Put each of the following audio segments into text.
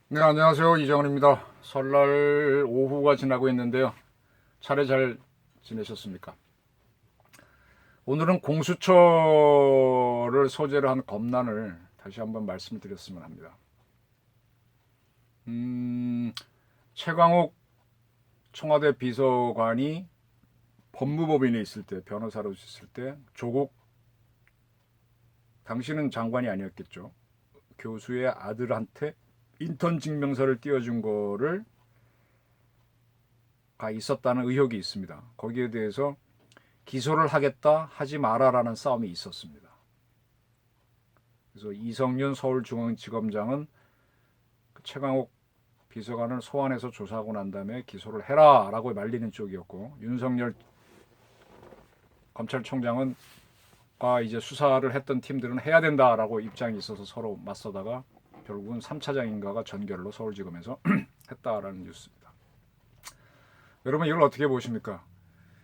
네, 안녕하세요. 이정은입니다. 설날 오후가 지나고 있는데요. 차례 잘 지내셨습니까? 오늘은 공수처를 소재로 한 검난을 다시 한번 말씀드렸으면 합니다. 음, 최광욱 청와대 비서관이 법무법인에 있을 때, 변호사로 있을 때, 조국, 당신은 장관이 아니었겠죠. 교수의 아들한테 인턴 증명서를 띄워준 거를 가 있었다는 의혹이 있습니다. 거기에 대해서 기소를 하겠다 하지 마라라는 싸움이 있었습니다. 그래서 이성윤 서울중앙지검장은 최강욱 비서관을 소환해서 조사하고 난 다음에 기소를 해라라고 말리는 쪽이었고, 윤석열 검찰총장은 이제 수사를 했던 팀들은 해야 된다라고 입장이 있어서 서로 맞서다가 결국은 3차장인가가 전결로 서울지검에서 했다라는 뉴스입니다. 여러분 이걸 어떻게 보십니까?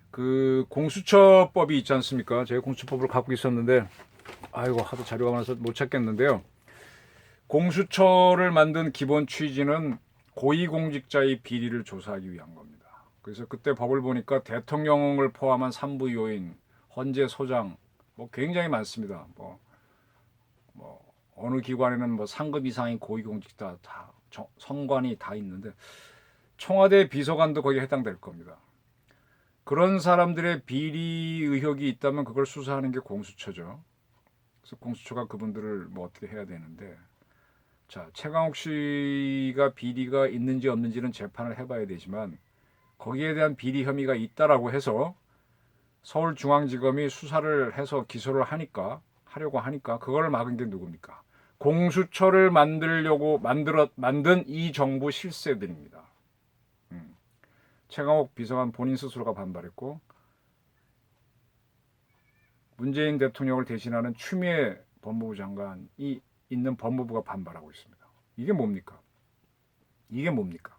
그 공수처법이 있지 않습니까? 제가 공수처법을 갖고 있었는데 아이고 하도 자료가 많아서 못 찾겠는데요. 공수처를 만든 기본 취지는 고위공직자의 비리를 조사하기 위한 겁니다. 그래서 그때 법을 보니까 대통령을 포함한 산부 요인, 헌재 소장 뭐 굉장히 많습니다. 뭐 어느 기관에는 뭐 상급 이상인 고위공직자 다 선관이 다 있는데 청와대 비서관도 거기에 해당될 겁니다. 그런 사람들의 비리 의혹이 있다면 그걸 수사하는 게 공수처죠. 그래서 공수처가 그분들을 뭐 어떻게 해야 되는데, 자, 최강욱 씨가 비리가 있는지 없는지는 재판을 해봐야 되지만 거기에 대한 비리 혐의가 있다라고 해서 서울중앙지검이 수사를 해서 기소를 하려고 하니까 그걸 막은 게 누굽니까? 공수처를 만든 이 정부 실세들입니다. 최강욱 비서관 본인 스스로가 반발했고, 문재인 대통령을 대신하는 추미애 법무부 장관이 있는 법무부가 반발하고 있습니다. 이게 뭡니까? 이게 뭡니까?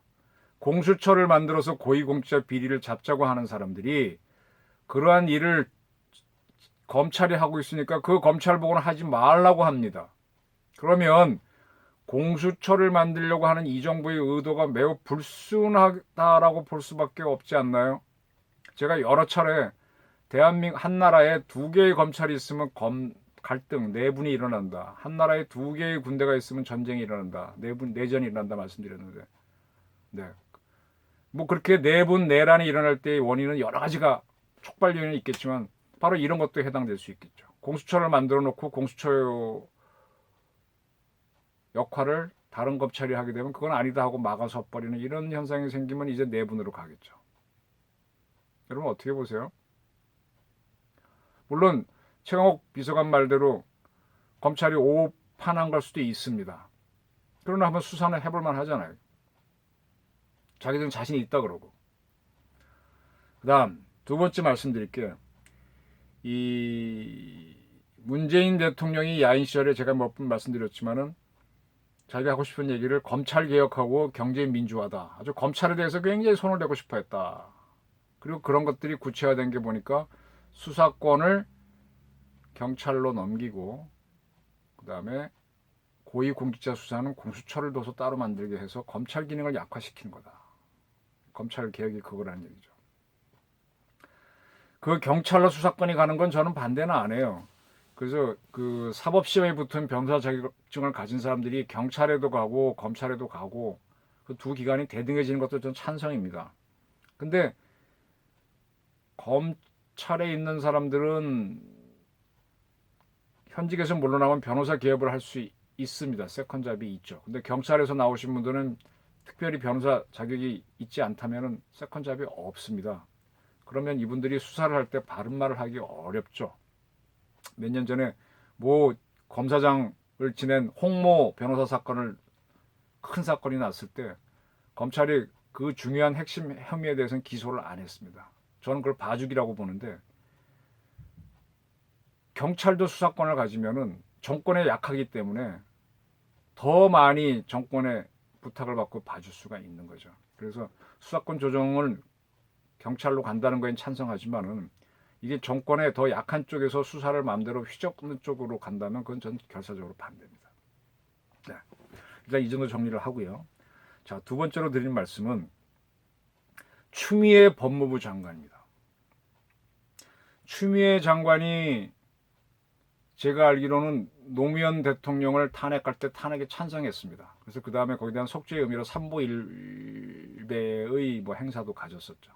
공수처를 만들어서 고위공직자 비리를 잡자고 하는 사람들이 그러한 일을 검찰이 하고 있으니까 그 검찰 보고는 하지 말라고 합니다. 그러면 공수처를 만들려고 하는 이 정부의 의도가 매우 불순하다라고 볼 수밖에 없지 않나요? 제가 여러 차례 대한민국 한 나라에 두 개의 검찰이 있으면 갈등, 내분이 일어난다. 한 나라에 두 개의 군대가 있으면 전쟁이 일어난다. 내전이 일어난다 말씀드렸는데, 네. 뭐 그렇게 내분, 내란이 일어날 때의 원인은 여러 가지가 촉발 요인이 있겠지만 바로 이런 것도 해당될 수 있겠죠. 공수처를 만들어 놓고 공수처 역할을 다른 검찰이 하게 되면 그건 아니다 하고 막아서 버리는 이런 현상이 생기면 이제 내분으로 가겠죠. 여러분 어떻게 보세요? 물론 최강욱 비서관 말대로 검찰이 오판한 걸 수도 있습니다. 그러나 한번 수사는 해볼 만 하잖아요. 자기들은 자신이 있다 그러고. 그 다음 두 번째 말씀드릴게요. 이 문재인 대통령이 야인 시절에 제가 몇 번 말씀드렸지만은 자기가 하고 싶은 얘기를 검찰 개혁하고 경제 민주화다. 아주 검찰에 대해서 굉장히 손을 대고 싶어 했다. 그리고 그런 것들이 구체화된 게 보니까 수사권을 경찰로 넘기고 그다음에 고위공직자 수사는 공수처를 둬서 따로 만들게 해서 검찰 기능을 약화시키는 거다. 검찰 개혁이 그거라는 얘기죠. 그 경찰로 수사권이 가는 건 저는 반대는 안 해요. 그래서 그 사법시험에 붙은 변호사 자격증을 가진 사람들이 경찰에도 가고 검찰에도 가고 그 두 기관이 대등해지는 것도 전 찬성입니다. 근데 검찰에 있는 사람들은 현직에서 물러나면 변호사 개업을 할 수 있습니다. 세컨잡이 있죠. 근데 경찰에서 나오신 분들은 특별히 변호사 자격이 있지 않다면 세컨잡이 없습니다. 그러면 이분들이 수사를 할 때 바른 말을 하기 어렵죠. 몇 년 전에 뭐 검사장을 지낸 홍모 변호사 사건을 큰 사건이 났을 때 검찰이 그 중요한 핵심 혐의에 대해서는 기소를 안 했습니다. 저는 그걸 봐주기라고 보는데 경찰도 수사권을 가지면은 정권에 약하기 때문에 더 많이 정권의 부탁을 받고 봐줄 수가 있는 거죠. 그래서 수사권 조정을 경찰로 간다는 거엔 찬성하지만은 이게 정권의 더 약한 쪽에서 수사를 마음대로 휘젓는 쪽으로 간다면 그건 전 결사적으로 반대입니다. 네. 일단 이 정도 정리를 하고요. 자, 두 번째로 드리는 말씀은 추미애 법무부 장관입니다. 추미애 장관이 제가 알기로는 노무현 대통령을 탄핵할 때 탄핵에 찬성했습니다. 그래서 그 다음에 거기에 대한 속죄의 의미로 삼보일배의 뭐 행사도 가졌었죠.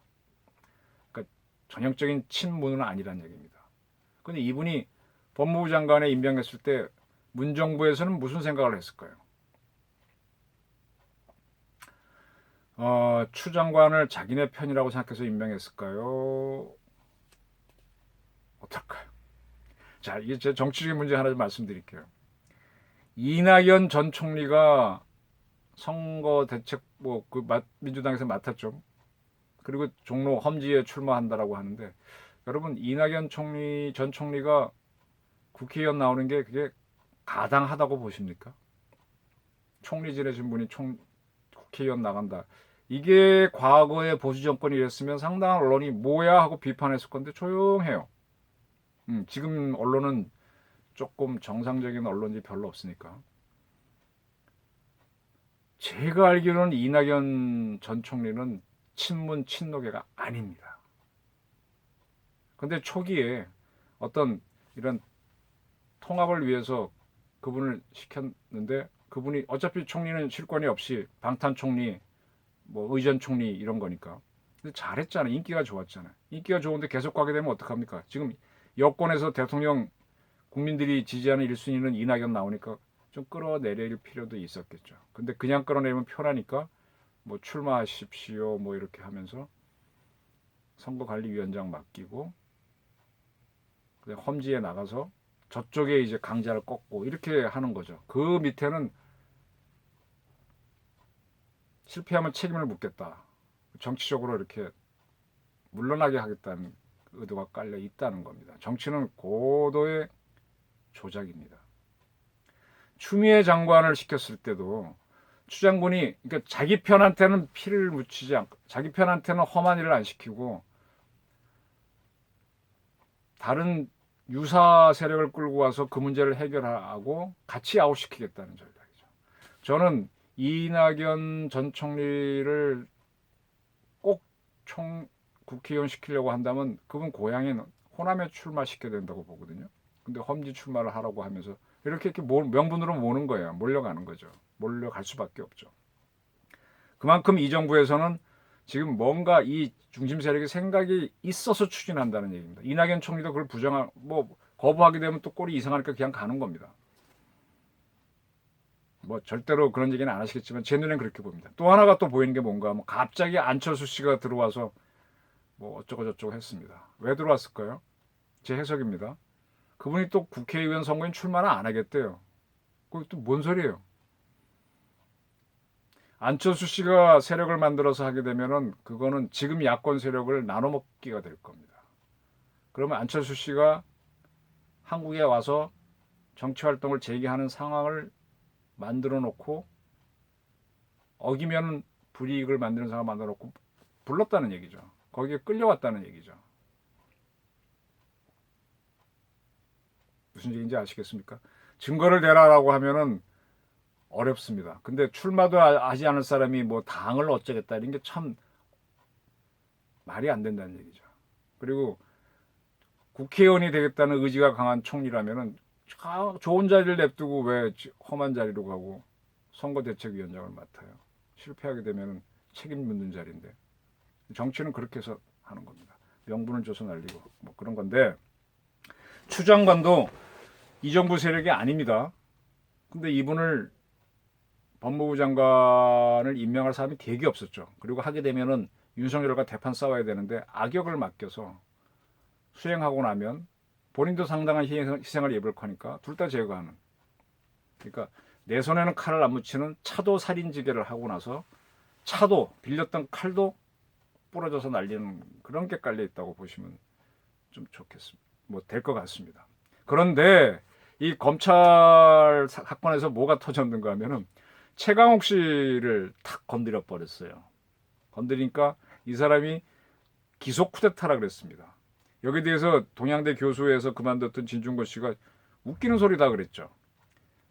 그러니까 전형적인 친문은 아니란 얘기입니다. 근데 이분이 법무부 장관에 임명했을 때 문정부에서는 무슨 생각을 했을까요? 추 장관을 자기네 편이라고 생각해서 임명했을까요? 어떨까요? 자, 이게 제 정치적인 문제 하나 좀 말씀드릴게요. 이낙연 전 총리가 선거 대책 민주당에서 맡았죠. 그리고 종로 험지에 출마한다라고 하는데, 여러분 이낙연 전 총리가 국회의원 나오는 게 그게 가당하다고 보십니까? 총리 지내신 분이 국회의원 나간다. 이게 과거의 보수 정권이 이랬으면 상당한 언론이 뭐야 하고 비판했을 건데 조용해요. 지금 언론은 조금 정상적인 언론이 별로 없으니까. 제가 알기로는 이낙연 전 총리는 친문 친노계가 아닙니다. 근데 초기에 어떤 이런 통합을 위해서 그분을 시켰는데, 그분이 어차피 총리는 실권이 없이 방탄 총리, 뭐 의전 총리 이런 거니까. 근데 잘했잖아요. 인기가 좋았잖아요. 인기가 좋은데 계속 가게 되면 어떡합니까? 지금 여권에서 대통령 국민들이 지지하는 1순위는 이낙연 나오니까 좀 끌어내릴 필요도 있었겠죠. 근데 그냥 끌어내면 편하니까 뭐 출마하십시오 뭐 이렇게 하면서 선거관리위원장 맡기고 그냥 험지에 나가서 저쪽에 이제 강자를 꺾고 이렇게 하는 거죠. 그 밑에는 실패하면 책임을 묻겠다. 정치적으로 이렇게 물러나게 하겠다는 의도가 깔려 있다는 겁니다. 정치는 고도의 조작입니다. 추미애 장관을 시켰을 때도 추 장군이 그러니까 자기 편한테는 피를 묻히지 않고 자기 편한테는 험한 일을 안 시키고 다른 유사 세력을 끌고 와서 그 문제를 해결하고 같이 아웃시키겠다는 전략이죠. 저는 이낙연 전 총리를 꼭 국회의원 시키려고 한다면 그분 고향인 호남에 출마시켜야 된다고 보거든요. 근데 험지 출마를 하라고 하면서 이렇게 명분으로 모는 거예요. 몰려가는 거죠. 몰려갈 수밖에 없죠. 그만큼 이 정부에서는 지금 뭔가 이 중심 세력의 생각이 있어서 추진한다는 얘기입니다. 이낙연 총리도 그걸 거부하게 되면 또 꼴이 이상하니까 그냥 가는 겁니다. 뭐 절대로 그런 얘기는 안 하시겠지만 제 눈엔 그렇게 보입니다. 또 하나가 또 보이는 게 뭔가 갑자기 안철수 씨가 들어와서 뭐 어쩌고 저쩌고 했습니다. 왜 들어왔을까요? 제 해석입니다. 그분이 또 국회의원 선거엔 출마는 안 하겠대요. 그게 또 뭔 소리예요? 안철수 씨가 세력을 만들어서 하게 되면은 그거는 지금 야권 세력을 나눠먹기가 될 겁니다. 그러면 안철수 씨가 한국에 와서 정치 활동을 재개하는 상황을 만들어 놓고 어기면 불이익을 만드는 상황을 만들어 놓고 불렀다는 얘기죠. 거기에 끌려왔다는 얘기죠. 무슨 얘기인지 아시겠습니까? 증거를 대라라고 하면은 어렵습니다. 근데 출마도 하지 않을 사람이 뭐 당을 어쩌겠다 이런 게 참 말이 안 된다는 얘기죠. 그리고 국회의원이 되겠다는 의지가 강한 총리라면은 좋은 자리를 냅두고 왜 험한 자리로 가고 선거대책위원장을 맡아요. 실패하게 되면 책임 묻는 자리인데 정치는 그렇게 해서 하는 겁니다. 명분을 줘서 날리고 뭐 그런 건데 추 장관도 이 정부 세력이 아닙니다. 근데 이분을 법무부 장관을 임명할 사람이 되게 없었죠. 그리고 하게 되면은 윤석열과 대판 싸워야 되는데 악역을 맡겨서 수행하고 나면 본인도 상당한 희생을 입을 거니까 둘 다 제거하는. 그러니까 내 손에는 칼을 안 묻히는 차도 살인지계를 하고 나서 차도 빌렸던 칼도 부러져서 날리는 그런 게 깔려 있다고 보시면 좀 좋겠습니다. 뭐 될 것 같습니다. 그런데 이 검찰 사건에서 뭐가 터졌는가 하면은 최강욱 씨를 탁 건드려 버렸어요. 건드리니까 이 사람이 기소 쿠데타라 그랬습니다. 여기에 대해서 동양대 교수에서 그만뒀던 진중권 씨가 웃기는 소리다 그랬죠.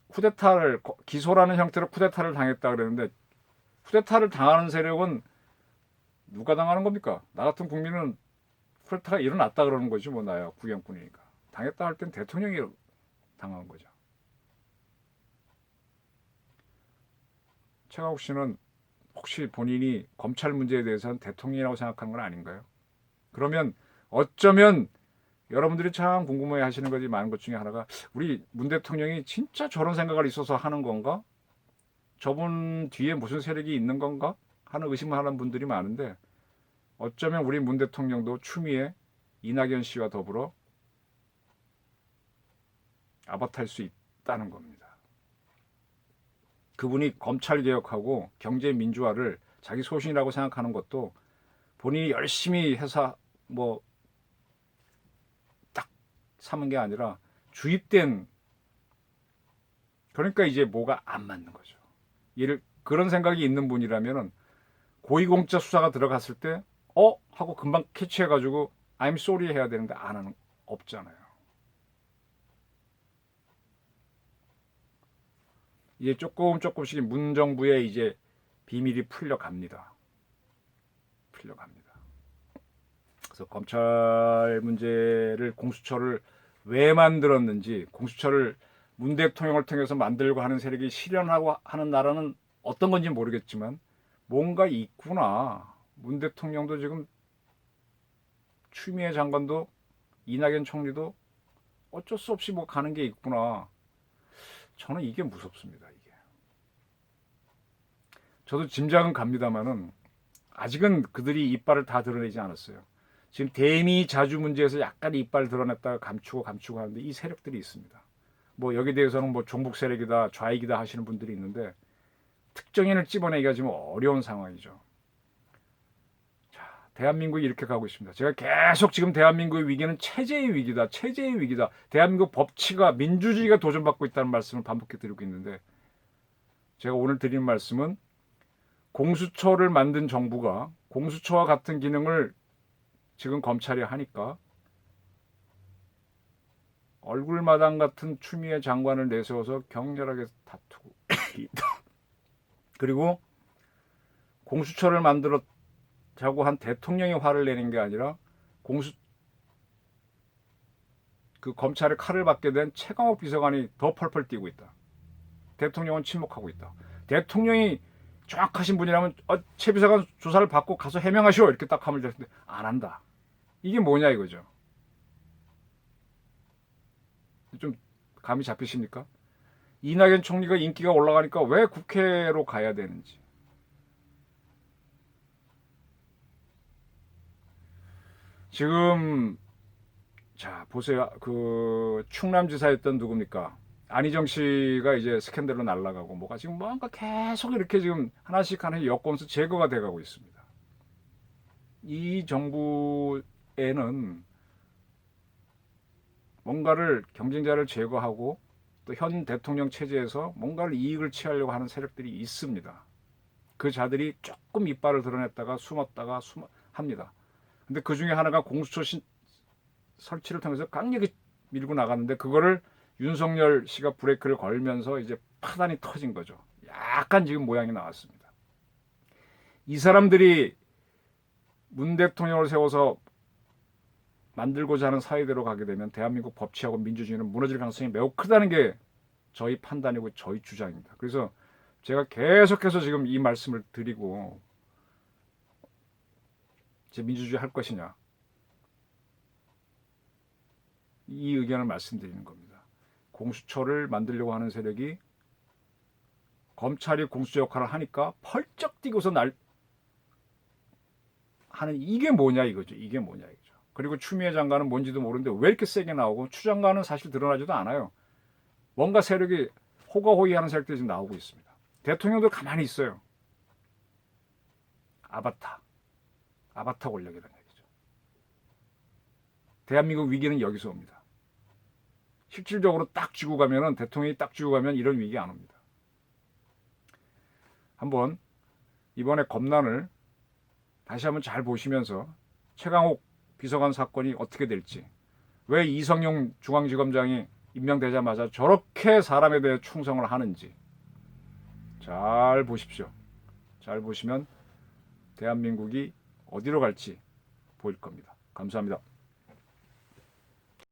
쿠데타를 기소라는 형태로 쿠데타를 당했다 그랬는데 쿠데타를 당하는 세력은 누가 당하는 겁니까? 나 같은 국민은 쿠데타가 일어났다 그러는 거지 뭐 나야 구경꾼이니까. 당했다 할 땐 대통령이 당한 거죠. 최강욱 씨는 혹시 본인이 검찰 문제에 대해서는 대통령이라고 생각하는 건 아닌가요? 그러면 어쩌면 여러분들이 참 궁금해 하시는 것이 많은 것 중에 하나가 우리 문 대통령이 진짜 저런 생각을 있어서 하는 건가? 저분 뒤에 무슨 세력이 있는 건가? 하는 의심을 하는 분들이 많은데 어쩌면 우리 문 대통령도 추미애 이낙연 씨와 더불어 아바타일 수 있다는 겁니다. 그분이 검찰 개혁하고 경제 민주화를 자기 소신이라고 생각하는 것도 본인이 열심히 해서 뭐 딱 삼은 게 아니라 주입된, 그러니까 이제 뭐가 안 맞는 거죠. 그런 생각이 있는 분이라면은 고위공직자 수사가 들어갔을 때 하고 금방 캐치해가지고 I'm sorry 해야 되는데 안 하는 없잖아요. 이제 조금씩 문정부의 이제 비밀이 풀려갑니다. 그래서 검찰 문제를 공수처를 왜 만들었는지, 공수처를 문 대통령을 통해서 만들고 하는 세력이 실현하고 하는 나라는 어떤 건지 모르겠지만 뭔가 있구나. 문 대통령도 지금 추미애 장관도 이낙연 총리도 어쩔 수 없이 뭐 가는 게 있구나. 저는 이게 무섭습니다. 이게. 저도 짐작은 갑니다만은 아직은 그들이 이빨을 다 드러내지 않았어요. 지금 대미 자주 문제에서 약간 이빨 드러냈다가 감추고 하는데 이 세력들이 있습니다. 뭐 여기에 대해서는 뭐 종북 세력이다, 좌익이다 하시는 분들이 있는데 특정인을 찝어내기가 지금 어려운 상황이죠. 자, 대한민국이 이렇게 가고 있습니다. 제가 계속 지금 대한민국의 위기는 체제의 위기다. 대한민국 법치가, 민주주의가 도전받고 있다는 말씀을 반복해 드리고 있는데 제가 오늘 드리는 말씀은 공수처를 만든 정부가 공수처와 같은 기능을 지금 검찰이 하니까 얼굴마당 같은 추미애 장관을 내세워서 격렬하게 다투고 있다. 그리고 공수처를 만들었자고 한 대통령이 화를 내는 게 아니라 그 검찰의 칼을 받게 된 최강욱 비서관이 더 펄펄 뛰고 있다. 대통령은 침묵하고 있다. 대통령이 정확하신 분이라면 최 비서관 조사를 받고 가서 해명하시오 이렇게 딱 하면 되는데 안 한다. 이게 뭐냐 이거죠. 좀 감이 잡히십니까? 이낙연 총리가 인기가 올라가니까 왜 국회로 가야 되는지. 지금 자 보세요. 그 충남지사였던 누굽니까? 안희정 씨가 이제 스캔들로 날아가고 뭐가 지금 뭔가 계속 이렇게 지금 하나씩 여권수 제거가 돼가고 있습니다. 이 정부에는 뭔가를 경쟁자를 제거하고 또 현 대통령 체제에서 뭔가를 이익을 취하려고 하는 세력들이 있습니다. 그 자들이 조금 이빨을 드러냈다가 숨었다가 합니다. 근데 그 중에 하나가 공수처 설치를 통해서 강력히 밀고 나갔는데 그거를 윤석열 씨가 브레이크를 걸면서 이제 파단이 터진 거죠. 약간 지금 모양이 나왔습니다. 이 사람들이 문 대통령을 세워서 만들고자 하는 사회대로 가게 되면 대한민국 법치하고 민주주의는 무너질 가능성이 매우 크다는 게 저희 판단이고 저희 주장입니다. 그래서 제가 계속해서 지금 이 말씀을 드리고 제 민주주의 할 것이냐 이 의견을 말씀드리는 겁니다. 공수처를 만들려고 하는 세력이 검찰이 공수처 역할을 하니까 펄쩍 뛰고서 하는 이게 뭐냐 이거죠. 그리고 추미애 장관은 뭔지도 모르는데 왜 이렇게 세게 나오고 추 장관은 사실 드러나지도 않아요. 뭔가 세력이 호가호위하는 세력들이 지금 나오고 있습니다. 대통령도 가만히 있어요. 아바타 권력이라는 얘기죠. 대한민국 위기는 여기서 옵니다. 실질적으로 딱 쥐고 가면은 대통령이 딱 쥐고 가면 이런 위기 안 옵니다. 한번 이번에 검난을 다시 한번 잘 보시면서 최강욱 비서관 사건이 어떻게 될지, 왜 이성용 중앙지검장이 임명되자마자 저렇게 사람에 대해 충성을 하는지 잘 보십시오. 잘 보시면 대한민국이 어디로 갈지 보일 겁니다. 감사합니다.